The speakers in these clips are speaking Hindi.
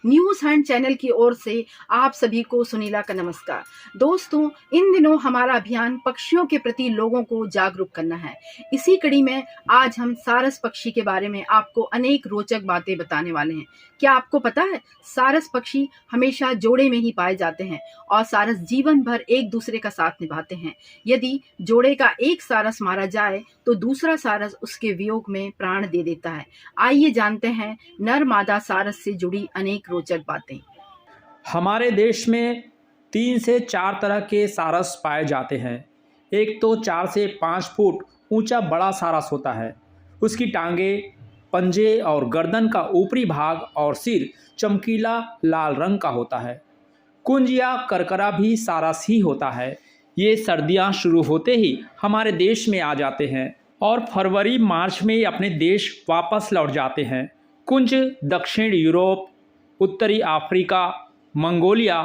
न्यूज़ हैंड चैनल की ओर से आप सभी को सुनीला का नमस्कार। दोस्तों, इन दिनों हमारा अभियान पक्षियों के प्रति लोगों को जागरूक करना है। इसी कड़ी में आज हम सारस पक्षी के बारे में आपको अनेक रोचक बातें बताने वाले हैं। क्या आपको पता है, सारस पक्षी हमेशा जोड़े में ही पाए जाते हैं और सारस जीवन भर एक दूसरे का साथ निभाते हैं। यदि जोड़े का एक सारस मारा जाए तो दूसरा सारस उसके वियोग में प्राण दे देता है। आइए जानते हैं नर मादा सारस से जुड़ी अनेक रोचक बातें। हमारे देश में 3 से 4 तरह के सारस पाए जाते हैं। एक तो 4 से 5 फुट ऊंचा बड़ा सारस होता है। उसकी टांगें, पंजे और गर्दन का ऊपरी भाग और सिर चमकीला लाल रंग का होता है। कुंज या करकरा भी सारस ही होता है। ये सर्दियां शुरू होते ही हमारे देश में आ जाते हैं और फरवरी मार्च में अपने देश वापस लौट जाते हैं। कुंज दक्षिण यूरोप, उत्तरी अफ्रीका, मंगोलिया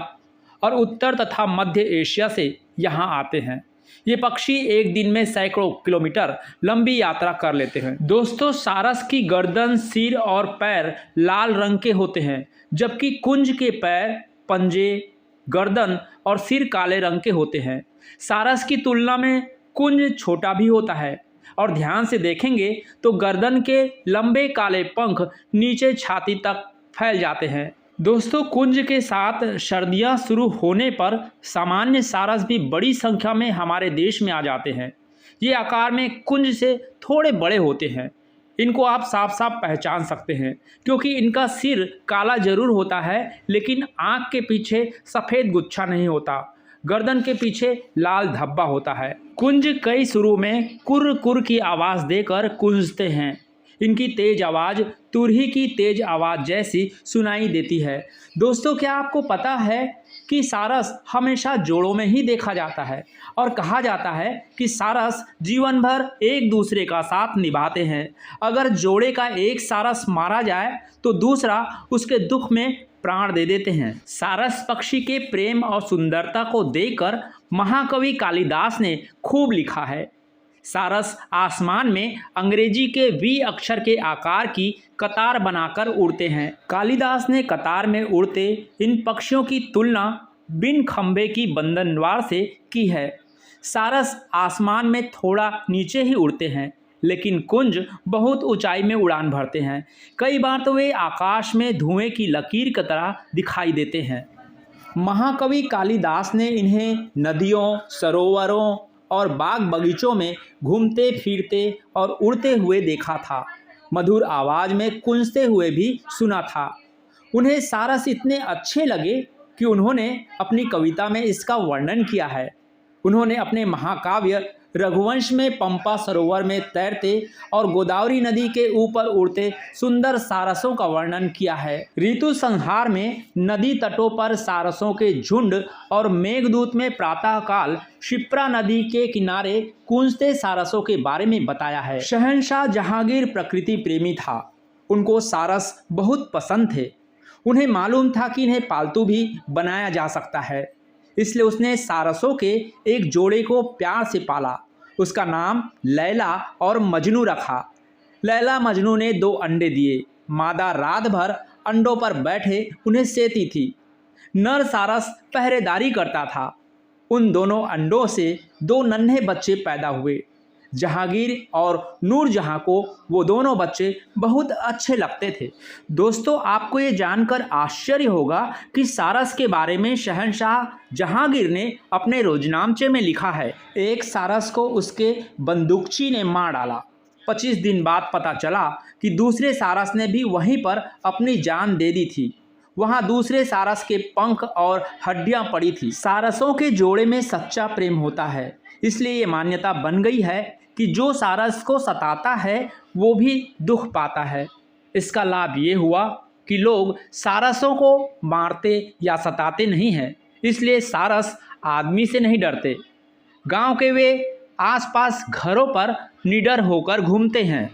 और उत्तर तथा मध्य एशिया से यहाँ आते हैं। ये पक्षी एक दिन में सैकड़ों किलोमीटर लंबी यात्रा कर लेते हैं। दोस्तों, सारस की गर्दन, सिर और पैर लाल रंग के होते हैं, जबकि कुंज के पैर, पंजे, गर्दन और सिर काले रंग के होते हैं। सारस की तुलना में कुंज छोटा भी होता है और ध्यान से देखेंगे तो गर्दन के लंबे काले पंख नीचे छाती तक फैल जाते हैं। दोस्तों, कुंज के साथ सर्दियां शुरू होने पर सामान्य सारस भी बड़ी संख्या में हमारे देश में आ जाते हैं। ये आकार में कुंज से थोड़े बड़े होते हैं। इनको आप साफ साफ पहचान सकते हैं क्योंकि इनका सिर काला जरूर होता है, लेकिन आँख के पीछे सफ़ेद गुच्छा नहीं होता। गर्दन के पीछे लाल धब्बा होता है। कुंज कई शुरू में कुर्र कुर्र की आवाज़ देकर कुंजते हैं। इनकी तेज आवाज़ तुरही की तेज आवाज़ जैसी सुनाई देती है। दोस्तों, क्या आपको पता है कि सारस hमेशा जोड़ों में ही देखा जाता है और कहा जाता है कि सारस जीवन भर एक दूसरे का साथ निभाते हैं। अगर जोड़े का एक सारस मारा जाए तो दूसरा उसके दुख में प्राण दे देते हैं। सारस पक्षी के प्रेम और सुंदरता को देखकर महाकवि कालिदास ने खूब लिखा है। सारस आसमान में अंग्रेजी के वी अक्षर के आकार की कतार बनाकर उड़ते हैं। कालिदास ने कतार में उड़ते इन पक्षियों की तुलना बिन खंभे की बंधनवार से की है। सारस आसमान में थोड़ा नीचे ही उड़ते हैं, लेकिन कुंज बहुत ऊंचाई में उड़ान भरते हैं। कई बार तो वे आकाश में धुएं की लकीर की तरह दिखाई देते हैं। महाकवि कालिदास ने इन्हें नदियों, सरोवरों और बाग बगीचों में घूमते फिरते और उड़ते हुए देखा था। मधुर आवाज़ में कुंजते हुए भी सुना था। उन्हें सारस इतने अच्छे लगे कि उन्होंने अपनी कविता में इसका वर्णन किया है। उन्होंने अपने महाकाव्य रघुवंश में पंपा सरोवर में तैरते और गोदावरी नदी के ऊपर उड़ते सुंदर सारसों का वर्णन किया है। ऋतु संहार में नदी तटों पर सारसों के झुंड और मेघदूत में प्रातःकाल क्षिप्रा नदी के किनारे कूंजते सारसों के बारे में बताया है। शहंशाह जहांगीर प्रकृति प्रेमी था। उनको सारस बहुत पसंद थे। उन्हें मालूम था कि इन्हें पालतू भी बनाया जा सकता है, इसलिए उसने सारसों के एक जोड़े को प्यार से पाला। उसका नाम लैला और मजनू रखा। लैला मजनू ने 2 अंडे दिए। मादा रात भर अंडों पर बैठे उन्हें सेती थी। नर सारस पहरेदारी करता था। उन दोनों अंडों से 2 नन्हे बच्चे पैदा हुए। जहांगीर और नूरजहां को वो दोनों बच्चे बहुत अच्छे लगते थे। दोस्तों, आपको ये जानकर आश्चर्य होगा कि सारस के बारे में शहंशाह जहांगीर ने अपने रोजनामचे में लिखा है। एक सारस को उसके बंदूकची ने मार डाला। 25 दिन बाद पता चला कि दूसरे सारस ने भी वहीं पर अपनी जान दे दी थी। वहाँ दूसरे सारस के पंख और हड्डियाँ पड़ी थी। सारसों के जोड़े में सच्चा प्रेम होता है, इसलिए ये मान्यता बन गई है कि जो सारस को सताता है वो भी दुख पाता है। इसका लाभ ये हुआ कि लोग सारसों को मारते या सताते नहीं हैं, इसलिए सारस आदमी से नहीं डरते। गांव के वे आसपास घरों पर निडर होकर घूमते हैं।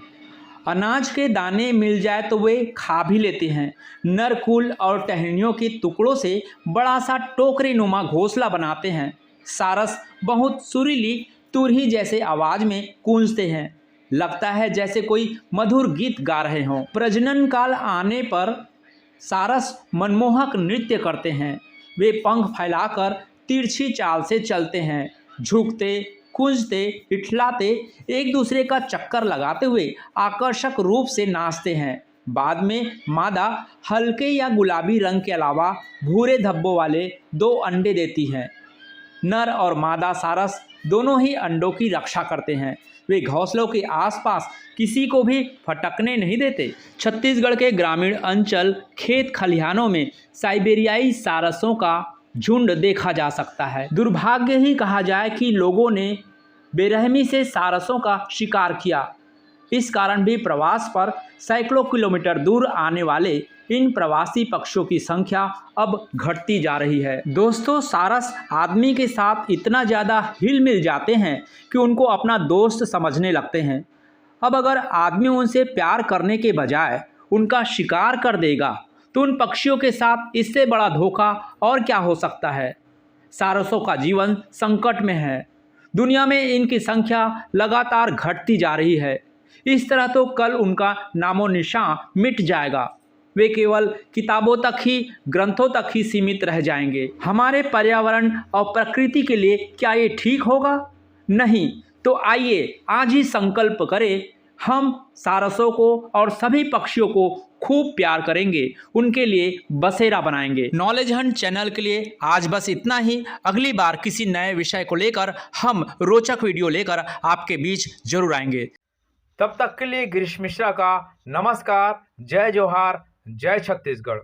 अनाज के दाने मिल जाए तो वे खा भी लेते हैं। नरकुल और टहनियों के टुकड़ों से बड़ा सा टोकरी नुमा घोंसला बनाते हैं। सारस बहुत सुरीली तुरही जैसे आवाज़ में गूंजते हैं। लगता है जैसे कोई मधुर गीत गा रहे हों। प्रजनन काल आने पर सारस मनमोहक नृत्य करते हैं। वे पंख फैलाकर तिरछी चाल से चलते हैं, झुकते, कूदते, इठलाते, एक दूसरे का चक्कर लगाते हुए आकर्षक रूप से नाचते हैं। बाद में मादा हल्के या गुलाबी रंग के अलावा भूरे धब्बों वाले 2 अंडे देती हैं। नर और मादा सारस दोनों ही अंडों की रक्षा करते हैं। वे घोंसलों के आसपास किसी को भी फटकने नहीं देते। छत्तीसगढ़ के ग्रामीण अंचल खेत खलिहानों में साइबेरियाई सारसों का झुंड देखा जा सकता है। दुर्भाग्य ही कहा जाए कि लोगों ने बेरहमी से सारसों का शिकार किया। इस कारण भी प्रवास पर सैकड़ों किलोमीटर दूर आने वाले इन प्रवासी पक्षियों की संख्या अब घटती जा रही है। दोस्तों, सारस आदमी के साथ इतना ज़्यादा हिल मिल जाते हैं कि उनको अपना दोस्त समझने लगते हैं। अब अगर आदमी उनसे प्यार करने के बजाय उनका शिकार कर देगा तो उन पक्षियों के साथ इससे बड़ा धोखा और क्या हो सकता है। सारसों का जीवन संकट में है। दुनिया में इनकी संख्या लगातार घटती जा रही है। इस तरह तो कल उनका नामो निशान मिट जाएगा। वे केवल किताबों तक ही, ग्रंथों तक ही सीमित रह जाएंगे। हमारे पर्यावरण और प्रकृति के लिए क्या ये ठीक होगा? नहीं। तो आइए आज ही संकल्प करें, हम सारसों को और सभी पक्षियों को खूब प्यार करेंगे, उनके लिए बसेरा बनाएंगे। नॉलेज हंट चैनल के लिए आज बस इतना ही। अगली बार किसी नए विषय को लेकर हम रोचक वीडियो लेकर आपके बीच जरूर आएंगे। तब तक के लिए गिरीश मिश्रा का नमस्कार। जय जोहार, जय छत्तीसगढ़।